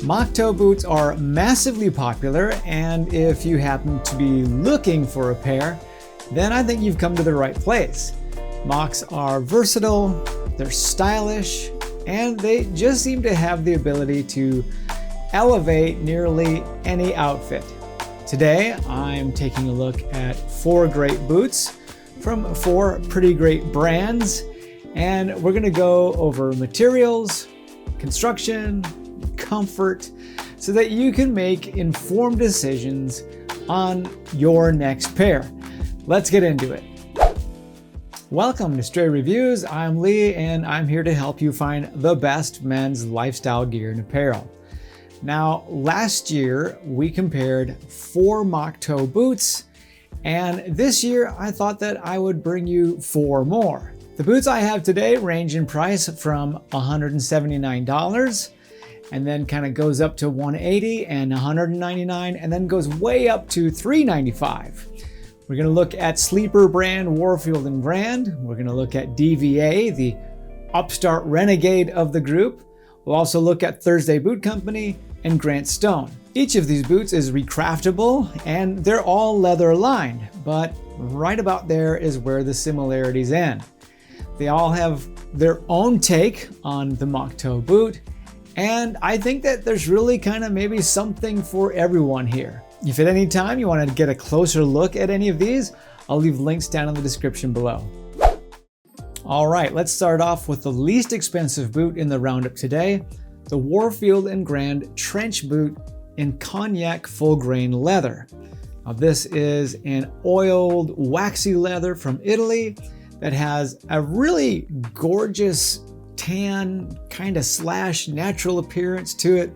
Mock toe boots are massively popular, and if you happen to be looking for a pair, then I think you've come to the right place. Mocks are versatile, they're stylish, and they just seem to have the ability to elevate nearly any outfit. Today, I'm taking a look at 4 great boots from 4 pretty great brands, and we're gonna go over materials, construction, comfort, so that you can make informed decisions on your next pair. Let's get into it. Welcome to Stray Reviews. I'm Lee, and I'm here to help you find the best men's lifestyle gear and apparel. Now, last year we compared 4 mock toe boots, and this year I thought that I would bring you 4 more. The boots I have today range in price from $179, and then kind of goes up to $180 and $199, and then goes way up to $395. We're going to look at sleeper brand Warfield Grand. We're going to look at DVA, the upstart renegade of the group. We'll also look at Thursday Boot Company and Grant Stone. Each of these boots is recraftable, and they're all leather lined, but right about there is where the similarities end. They all have their own take on the mock toe boot, and I think that there's really kind of maybe something for everyone here. If at any time you want to get a closer look at any of these, I'll leave links down in the description below. All right, let's start off with the least expensive boot in the roundup today, the Warfield Grand trench boot in cognac full grain leather. Now, this is an oiled, waxy leather from Italy that has a really gorgeous tan kind of slash natural appearance to it.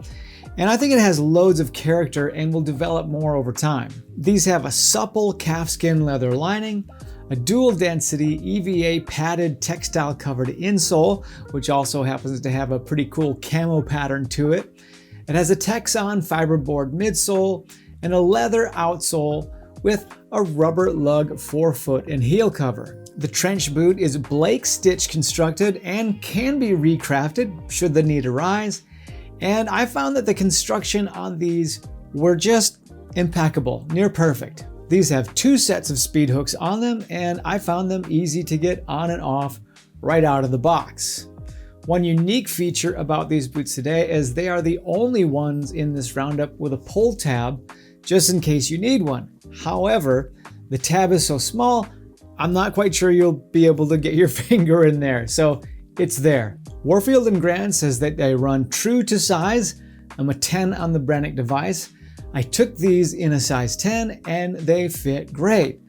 And I think it has loads of character and will develop more over time. These have a supple calfskin leather lining, a dual density EVA padded textile covered insole, which also happens to have a pretty cool camo pattern to it. It has a Texan fiberboard midsole and a leather outsole with a rubber lug forefoot and heel cover. The trench boot is Blake stitch constructed and can be recrafted should the need arise. And I found that the construction on these were just impeccable, near perfect. These have 2 sets of speed hooks on them, and I found them easy to get on and off right out of the box. One unique feature about these boots today is they are the only ones in this roundup with a pull tab, just in case you need one. However, the tab is so small, I'm not quite sure you'll be able to get your finger in there, so it's there. Warfield Grand says that they run true to size. I'm a 10 on the Brennick device. I took these in a size 10 and they fit great,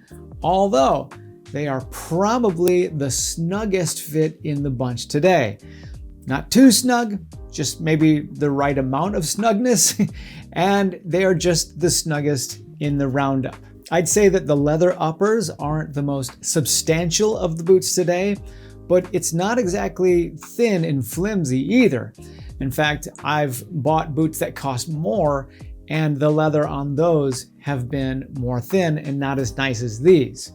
although they are probably the snuggest fit in the bunch today. Not too snug, just maybe the right amount of snugness, and they are just the snuggest in the roundup. I'd say that the leather uppers aren't the most substantial of the boots today, but it's not exactly thin and flimsy either. In fact, I've bought boots that cost more, and the leather on those have been more thin and not as nice as these.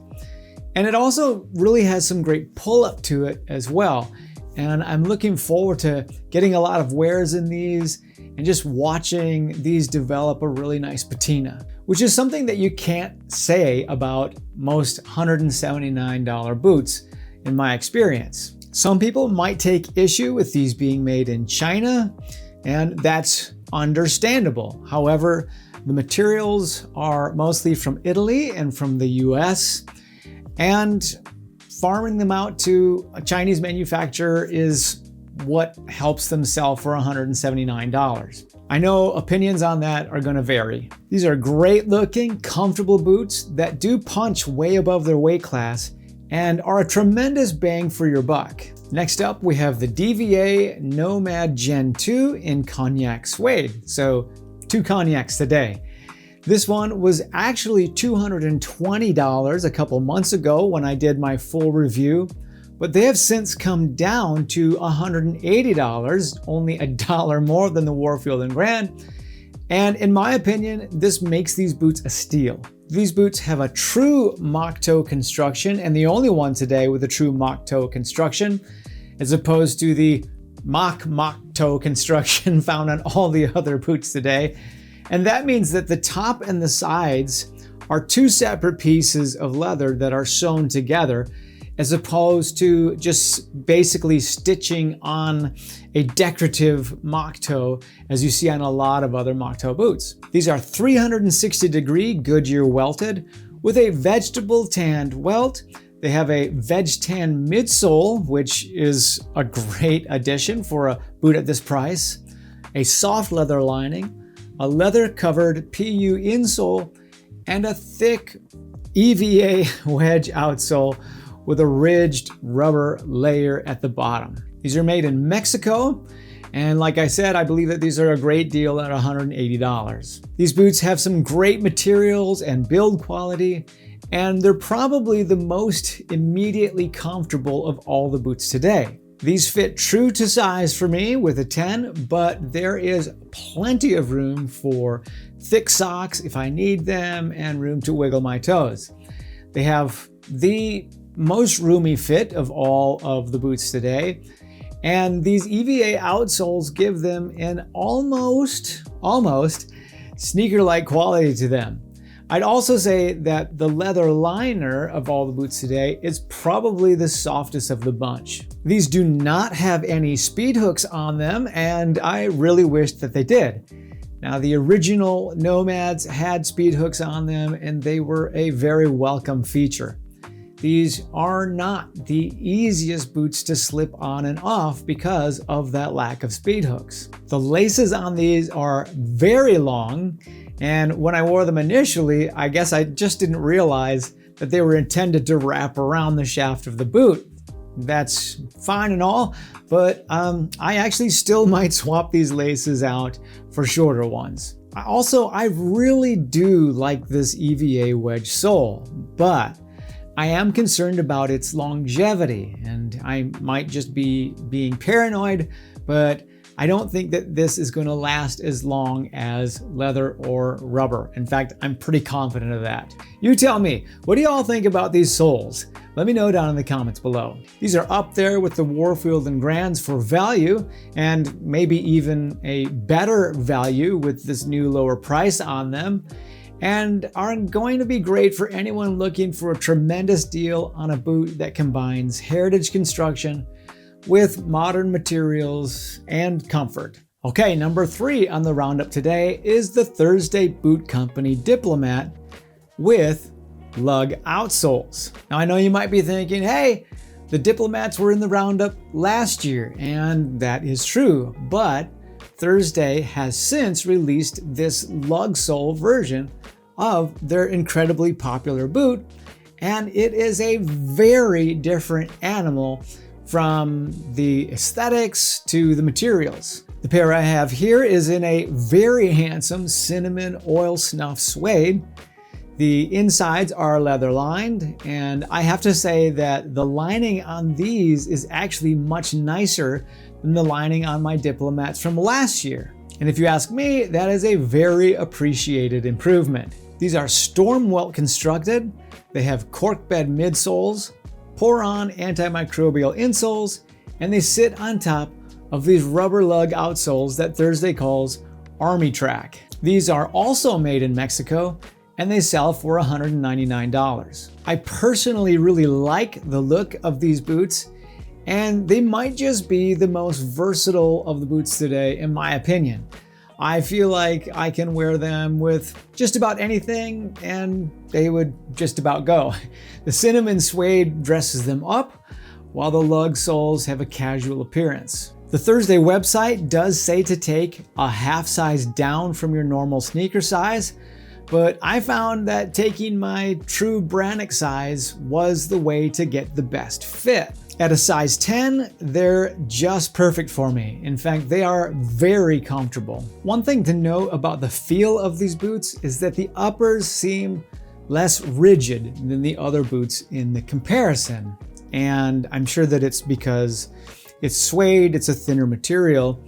And it also really has some great pull-up to it as well. And I'm looking forward to getting a lot of wears in these and just watching these develop a really nice patina, which is something that you can't say about most $179 boots in my experience. Some people might take issue with these being made in China, and that's understandable. However, the materials are mostly from Italy and from the US, and farming them out to a Chinese manufacturer is what helps them sell for $179. I know opinions on that are going to vary. These are great looking, comfortable boots that do punch way above their weight class and are a tremendous bang for your buck. Next up, we have the Dievier Nomad Gen 2 in cognac suede. So 2 cognacs today. This one was actually $220 a couple months ago when I did my full review, but they have since come down to $180, only $1 more than the Warfield Grand. And in my opinion, this makes these boots a steal. These boots have a true mock toe construction, and the only one today with a true mock toe construction, as opposed to the mock toe construction found on all the other boots today. And that means that the top and the sides are two separate pieces of leather that are sewn together, as opposed to just basically stitching on a decorative mock toe as you see on a lot of other mock toe boots. These are 360-degree Goodyear welted with a vegetable tanned welt. They have a veg tan midsole, which is a great addition for a boot at this price, a soft leather lining, a leather covered PU insole, and a thick EVA wedge outsole with a ridged rubber layer at the bottom. These are made in Mexico, and like I said, I believe that these are a great deal at $180. These boots have some great materials and build quality, and they're probably the most immediately comfortable of all the boots today. These fit true to size for me with a 10, but there is plenty of room for thick socks if I need them and room to wiggle my toes. They have the most roomy fit of all of the boots today, and these EVA outsoles give them an almost sneaker-like quality to them. I'd also say that the leather liner of all the boots today is probably the softest of the bunch. These do not have any speed hooks on them, and I really wish that they did. Now, the original Nomads had speed hooks on them, and they were a very welcome feature. These are not the easiest boots to slip on and off because of that lack of speed hooks. The laces on these are very long, and when I wore them initially, I guess I just didn't realize that they were intended to wrap around the shaft of the boot. That's fine and all, but I actually still might swap these laces out for shorter ones. I really do like this EVA wedge sole, but I am concerned about its longevity, and I might just be being paranoid, but I don't think that this is going to last as long as leather or rubber. In fact, I'm pretty confident of that. You tell me, what do you all think about these soles? Let me know down in the comments below. These are up there with the Warfield and Grands for value, and maybe even a better value with this new lower price on them, and are going to be great for anyone looking for a tremendous deal on a boot that combines heritage construction with modern materials and comfort. Okay, number 3 on the roundup today is the Thursday Boot Company Diplomat with lug outsoles. Now, I know you might be thinking, hey, the Diplomats were in the roundup last year, and that is true, but Thursday has since released this lug sole version of their incredibly popular boot, and it is a very different animal from the aesthetics to the materials. The pair I have here is in a very handsome cinnamon oil snuff suede. The insides are leather lined, and I have to say that the lining on these is actually much nicer than the lining on my Diplomats from last year. And if you ask me, that is a very appreciated improvement. These are storm welt constructed. They have cork bed midsoles, pour-on antimicrobial insoles, and they sit on top of these rubber lug outsoles that Thursday calls Army Track. These are also made in Mexico, and they sell for $199. I personally really like the look of these boots, and they might just be the most versatile of the boots today, in my opinion. I feel like I can wear them with just about anything, and they would just about go. The cinnamon suede dresses them up, while the lug soles have a casual appearance. The Thursday website does say to take a half size down from your normal sneaker size, but I found that taking my true Brannock size was the way to get the best fit. At a size 10, they're just perfect for me. In fact, they are very comfortable. One thing to note about the feel of these boots is that the uppers seem less rigid than the other boots in the comparison. And I'm sure that it's because it's suede, it's a thinner material,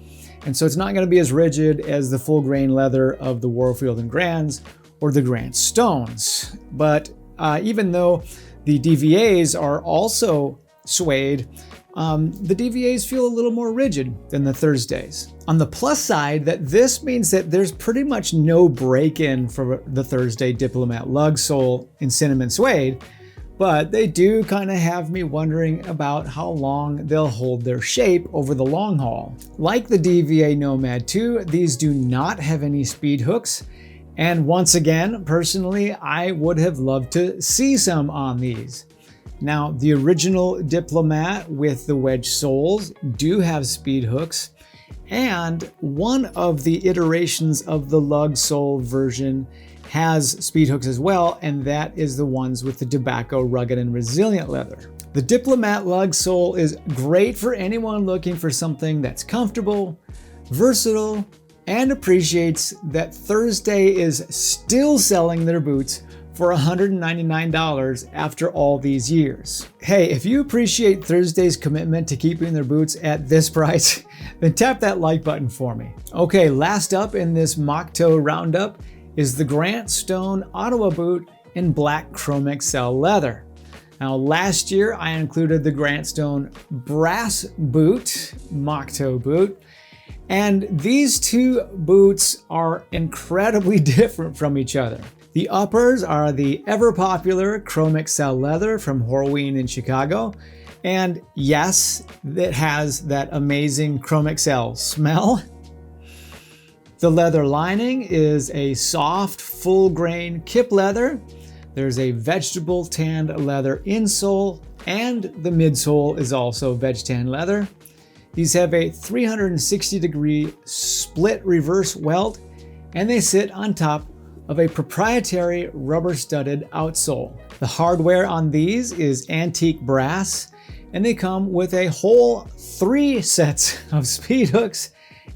and so it's not going to be as rigid as the full grain leather of the Warfield and Grands or the Grand Stones. But even though the DVAs are also suede, The DVAs feel a little more rigid than the Thursdays. On the plus side, this means that there's pretty much no break-in for the Thursday Diplomat lug sole in cinnamon suede, but they do kind of have me wondering about how long they'll hold their shape over the long haul. Like the Dievier Nomad 2, these do not have any speed hooks, and once again, personally, I would have loved to see some on these. Now, the original Diplomat with the wedge soles do have speed hooks, and one of the iterations of the lug sole version has speed hooks as well, and that is the ones with the tobacco rugged and resilient leather. The Diplomat lug sole is great for anyone looking for something that's comfortable, versatile, and appreciates that Thursday is still selling their boots for $199 after all these years. Hey, if you appreciate Thursday's commitment to keeping their boots at this price, then tap that like button for me. Okay, last up in this mock toe roundup is the Grant Stone Ottawa boot in black Chrome XL leather. Now, last year I included the Grant Stone brass boot, mock toe boot, and these two boots are incredibly different from each other. The uppers are the ever popular Chrome XL leather from Horween in Chicago. And yes, it has that amazing Chrome XL smell. The leather lining is a soft, full grain kip leather. There's a vegetable tanned leather insole, and the midsole is also veg tan leather. These have a 360-degree split reverse welt, and they sit on top of a proprietary rubber-studded outsole. The hardware on these is antique brass, and they come with a whole 3 sets of speed hooks,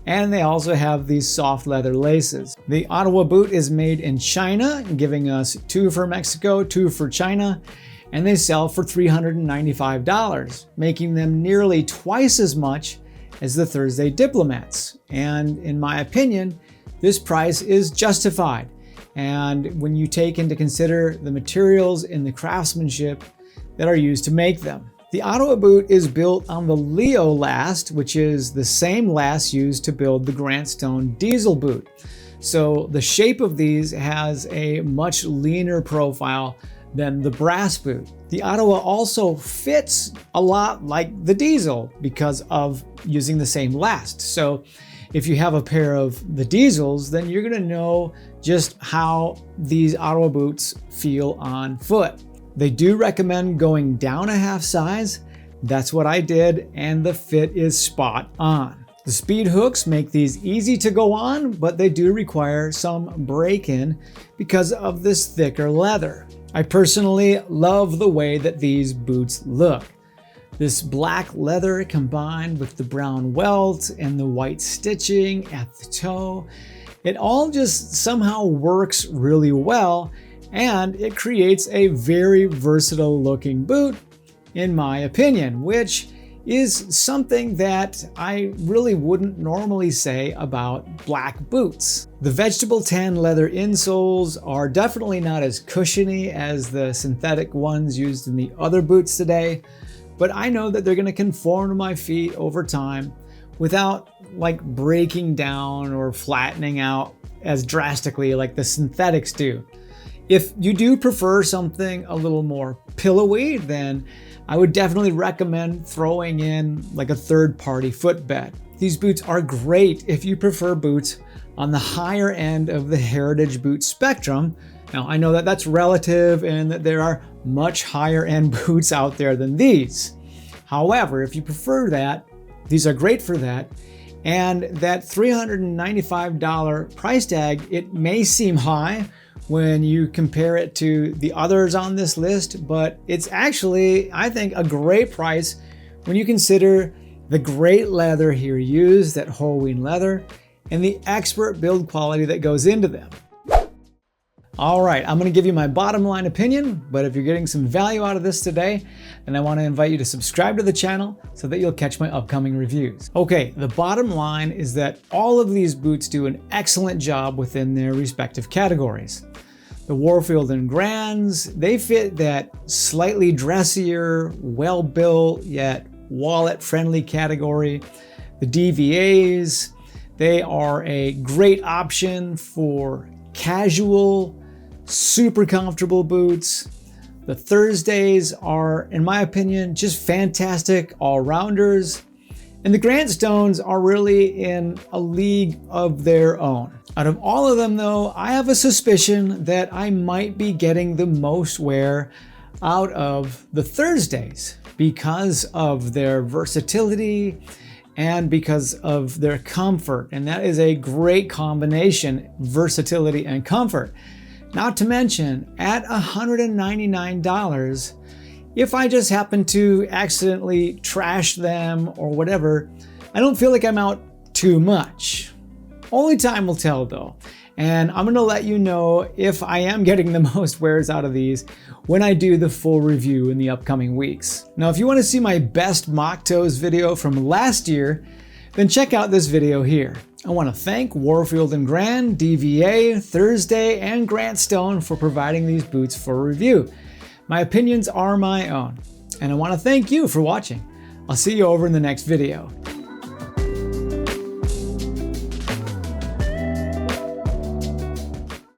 and they also have these soft leather laces. The Ottawa boot is made in China, giving us 2 for Mexico, 2 for China, and they sell for $395, making them nearly twice as much as the Thursday Diplomats. And in my opinion, this price is justified. And when you take into consider the materials and the craftsmanship that are used to make them. The Ottawa boot is built on the Leo last, which is the same last used to build the Grant Stone diesel boot. So the shape of these has a much leaner profile than the brass boot. The Ottawa also fits a lot like the diesel because of using the same last. So if you have a pair of the diesels, then you're gonna know just how these Ottawa boots feel on foot. They do recommend going down a half size. That's what I did, and the fit is spot on. The speed hooks make these easy to go on, but they do require some break-in because of this thicker leather. I personally love the way that these boots look. This black leather combined with the brown welt and the white stitching at the toe, it all just somehow works really well, and it creates a very versatile looking boot, in my opinion, which is something that I really wouldn't normally say about black boots. The vegetable tan leather insoles are definitely not as cushiony as the synthetic ones used in the other boots today, but I know that they're going to conform to my feet over time without like breaking down or flattening out as drastically like the synthetics do. If you do prefer something a little more pillowy, then I would definitely recommend throwing in like a third-party footbed. These boots are great if you prefer boots on the higher end of the heritage boot spectrum. Now, I know that that's relative and that there are much higher end boots out there than these. However, if you prefer that, these are great for that. And that $395 price tag, it may seem high when you compare it to the others on this list, but it's actually, I think, a great price when you consider the great leather here used, that Horween leather, and the expert build quality that goes into them. All right, I'm gonna give you my bottom line opinion, but if you're getting some value out of this today, then I wanna invite you to subscribe to the channel so that you'll catch my upcoming reviews. Okay, the bottom line is that all of these boots do an excellent job within their respective categories. The Warfield and Grands, they fit that slightly dressier, well-built, yet wallet friendly category. The DVAs, they are a great option for casual, super comfortable boots. The Thursdays are, in my opinion, just fantastic all-rounders. And the Grant Stones are really in a league of their own. Out of all of them though, I have a suspicion that I might be getting the most wear out of the Thursdays because of their versatility and because of their comfort. And that is a great combination, versatility and comfort. Not to mention, at $199, if I just happen to accidentally trash them or whatever, I don't feel like I'm out too much. Only time will tell though. And I'm gonna let you know if I am getting the most wears out of these when I do the full review in the upcoming weeks. Now, if you wanna see my best mock toes video from last year, then check out this video here. I wanna thank Warfield Grand, DVA, Thursday, and Grant Stone for providing these boots for review. My opinions are my own, and I wanna thank you for watching. I'll see you over in the next video.